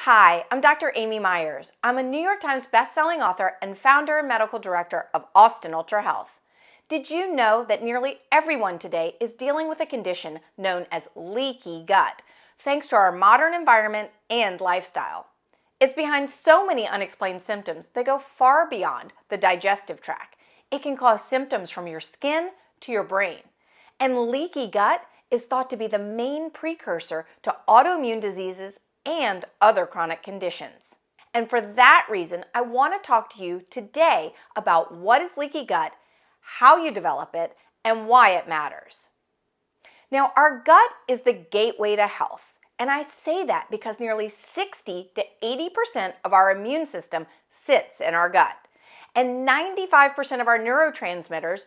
Hi, I'm Dr. Amy Myers. I'm a New York Times bestselling author and founder and medical director of Austin Ultra Health. Did you know that nearly everyone today is dealing with a condition known as leaky gut, thanks to our modern environment and lifestyle? It's behind so many unexplained symptoms that go far beyond the digestive tract. It can cause symptoms from your skin to your brain. And leaky gut is thought to be the main precursor to autoimmune diseases and other chronic conditions. And for that reason, I want to talk to you today about what is leaky gut, how you develop it, and why it matters. Now, our gut is the gateway to health. And I say that because nearly 60 to 80% of our immune system sits in our gut. And 95% of our neurotransmitters,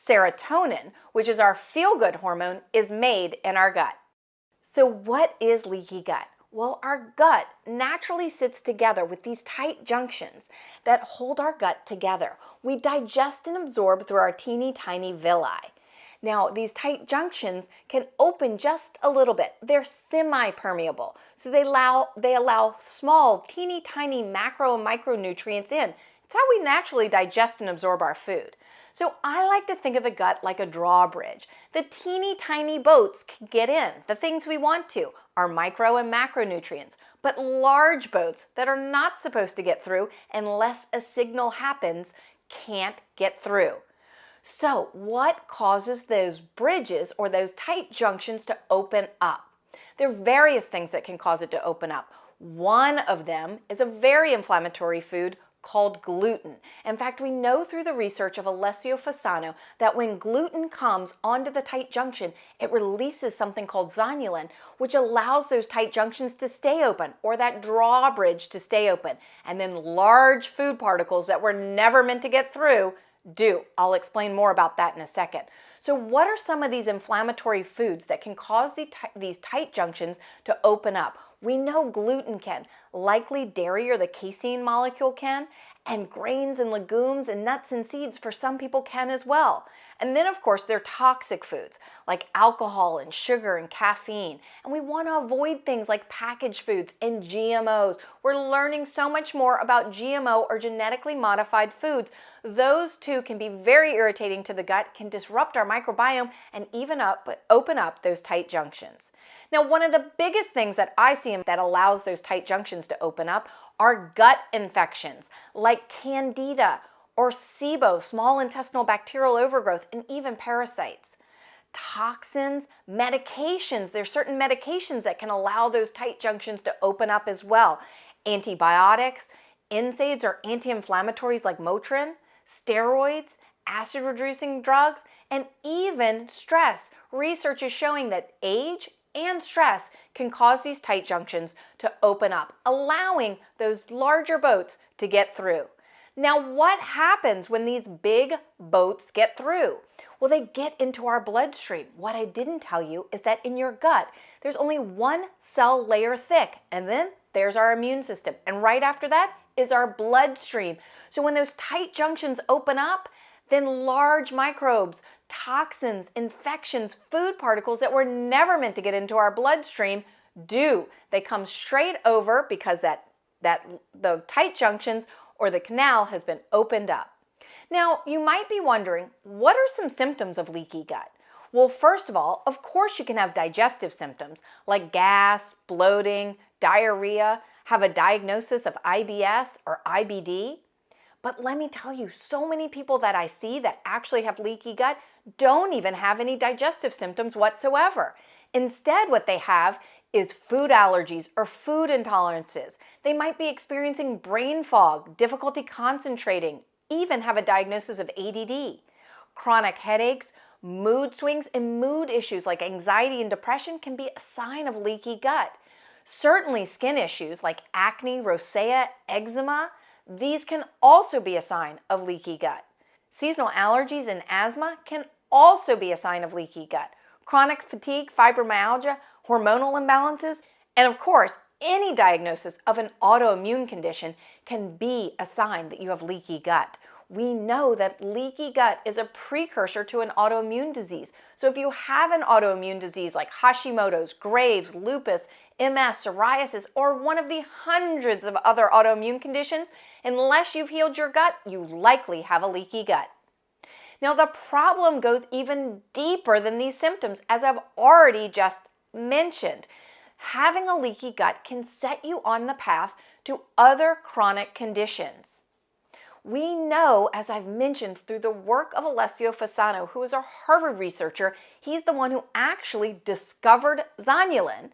serotonin, which is our feel-good hormone, is made in our gut. So what is leaky gut? Well, our gut naturally sits together with these tight junctions that hold our gut together. We digest and absorb through our teeny tiny villi. Now, these tight junctions can open just a little bit. They're semi-permeable, so they allow small, teeny tiny macro and micronutrients in. It's how we naturally digest and absorb our food. So I like to think of the gut like a drawbridge. The teeny tiny boats can get in, the things we want to, our micro and macronutrients, but large boats that are not supposed to get through unless a signal happens can't get through. So what causes those bridges or those tight junctions to open up? There are various things that can cause it to open up. One of them is a very inflammatory food called gluten. In fact, we know through the research of Alessio Fasano that when gluten comes onto the tight junction, it releases something called zonulin, which allows those tight junctions to stay open, or that drawbridge to stay open. And then large food particles that were never meant to get through do. I'll explain more about that in a second. So what are some of these inflammatory foods that can cause these tight junctions to open up? We know gluten can, likely dairy or the casein molecule can, and grains and legumes and nuts and seeds for some people can as well. And then of course there are toxic foods like alcohol and sugar and caffeine. And we want to avoid things like packaged foods and GMOs. We're learning so much more about GMO or genetically modified foods. Those too can be very irritating to the gut, can disrupt our microbiome, and even open up those tight junctions. Now, one of the biggest things that I see that allows those tight junctions to open up are gut infections like Candida or SIBO, small intestinal bacterial overgrowth, and even parasites. Toxins, medications, there's certain medications that can allow those tight junctions to open up as well. Antibiotics, NSAIDs or anti-inflammatories like Motrin, steroids, acid-reducing drugs, and even stress. Research is showing that age and stress can cause these tight junctions to open up, allowing those larger boats to get through. Now, what happens when these big boats get through? Well, they get into our bloodstream. What I didn't tell you is that in your gut, there's only one cell layer thick, and then there's our immune system. And right after that is our bloodstream. So when those tight junctions open up, then large microbes, toxins, infections, food particles that were never meant to get into our bloodstream do. They come straight over because the tight junctions or the canal has been opened up. Now, you might be wondering, what are some symptoms of leaky gut? Well, first of all, of course you can have digestive symptoms like gas, bloating, diarrhea, have a diagnosis of IBS or IBD. But let me tell you, so many people that I see that actually have leaky gut don't even have any digestive symptoms whatsoever. Instead, what they have is food allergies or food intolerances. They might be experiencing brain fog, difficulty concentrating, even have a diagnosis of ADD. Chronic headaches, mood swings, and mood issues like anxiety and depression can be a sign of leaky gut. Certainly skin issues like acne, rosacea, eczema, these can also be a sign of leaky gut. Seasonal allergies and asthma can also be a sign of leaky gut. Chronic fatigue, fibromyalgia, hormonal imbalances, and of course, any diagnosis of an autoimmune condition can be a sign that you have leaky gut. We know that leaky gut is a precursor to an autoimmune disease. So if you have an autoimmune disease like Hashimoto's, Graves', lupus, MS, psoriasis, or one of the hundreds of other autoimmune conditions, unless you've healed your gut, you likely have a leaky gut. Now, the problem goes even deeper than these symptoms, as I've already just mentioned. Having a leaky gut can set you on the path to other chronic conditions. We know, as I've mentioned, through the work of Alessio Fasano, who is a Harvard researcher, he's the one who actually discovered zonulin.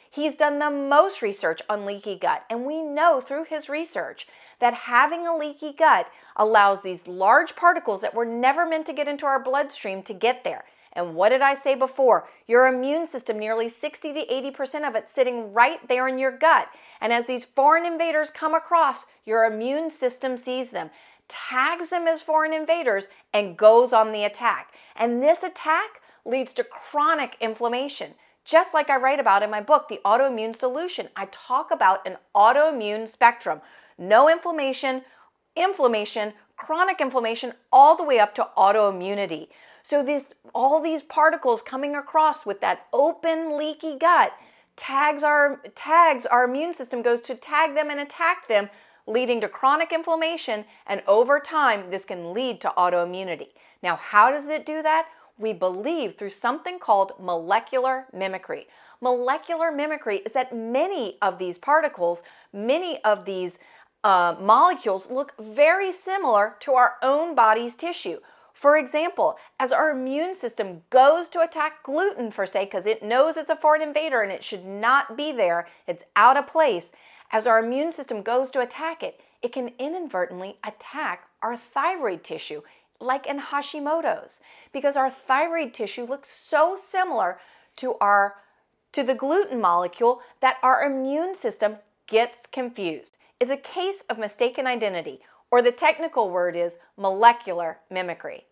He's done the most research on leaky gut, and we know through his research that having a leaky gut allows these large particles that were never meant to get into our bloodstream to get there. And what did I say before? Your immune system, nearly 60 to 80% of it sitting right there in your gut. And as these foreign invaders come across, your immune system sees them, tags them as foreign invaders, and goes on the attack. And this attack leads to chronic inflammation. Just like I write about in my book, The Autoimmune Solution, I talk about an autoimmune spectrum. No inflammation, chronic inflammation, all the way up to autoimmunity. So all these particles coming across with that open leaky gut tags our immune system, goes to tag them and attack them, leading to chronic inflammation, and over time this can lead to autoimmunity. Now, how does it do that? We believe through something called molecular mimicry. Molecular mimicry is that many of these particles, many of these molecules look very similar to our own body's tissue. For example, as our immune system goes to attack gluten, for say, because it knows it's a foreign invader and it should not be there, it's out of place. As our immune system goes to attack it, it can inadvertently attack our thyroid tissue, like in Hashimoto's, because our thyroid tissue looks so similar to the gluten molecule that our immune system gets confused. It's a case of mistaken identity, or the technical word is molecular mimicry.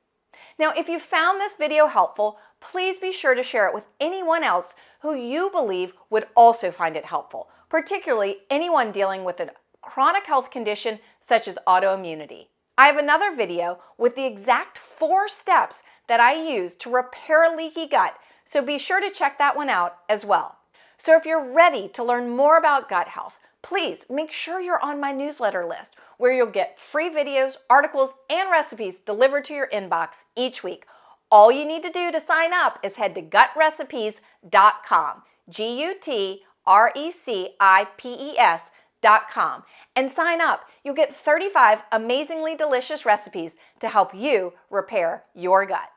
Now, if you found this video helpful, please be sure to share it with anyone else who you believe would also find it helpful, particularly anyone dealing with a chronic health condition such as autoimmunity. I have another video with the exact 4 steps that I use to repair a leaky gut, so be sure to check that one out as well. So if you're ready to learn more about gut health, please make sure you're on my newsletter list, where you'll get free videos, articles, and recipes delivered to your inbox each week. All you need to do to sign up is head to gutrecipes.com, gutrecipes.com, and sign up. You'll get 35 amazingly delicious recipes to help you repair your gut.